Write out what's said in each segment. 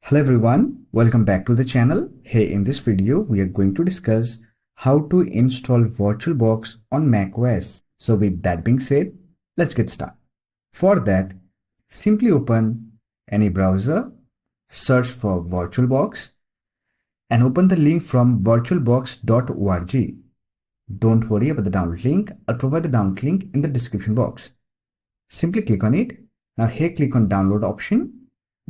Hello everyone, welcome back to the channel. Hey, in this video, we are going to discuss how to install VirtualBox on macOS. So with that being said, let's get started. For that, simply open any browser, search for VirtualBox and open the link from virtualbox.org. Don't worry about the download link. I'll provide the download link in the description box. Simply click on it. Now here click on download option.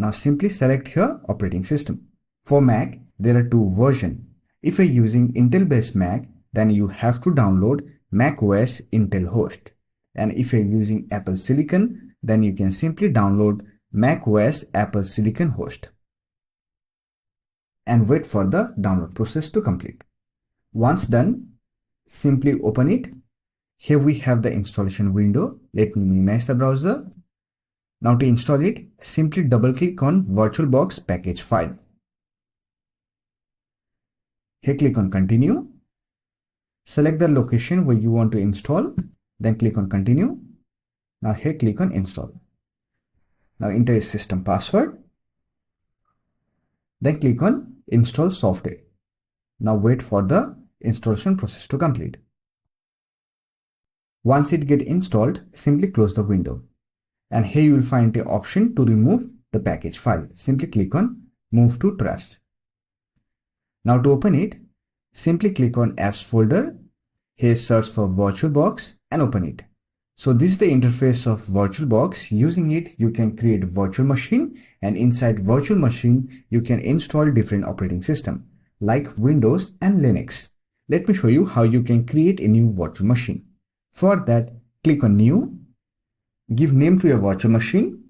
Now simply select here operating system. For Mac, there are two versions. If you're using Intel-based Mac, then you have to download macOS Intel host. And if you're using Apple Silicon, then you can simply download macOS Apple Silicon host. And wait for the download process to complete. Once done, simply open it. Here we have the installation window. Let me minimize the browser. Now to install it, simply double click on VirtualBox package file. Here click on continue. Select the location where you want to install, then click on continue. Now here click on install. Now enter your system password. Then click on install software. Now wait for the installation process to complete. Once it gets installed, simply close the window. And here you will find the option to remove the package file. Simply click on move to trash. Now to open it, simply click on apps folder. Here search for VirtualBox and open it. So this is the interface of VirtualBox. Using it, you can create a virtual machine, and inside virtual machine, you can install different operating system like Windows and Linux. Let me show you how you can create a new virtual machine. For that, click on new. Give name to your virtual machine.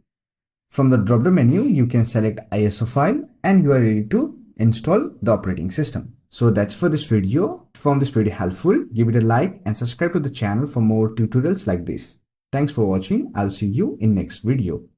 From the drop-down menu, you can select ISO file and you are ready to install the operating system. So that's for this video. If you found this video helpful, give it a like and subscribe to the channel for more tutorials like this. Thanks for watching. I'll see you in next video.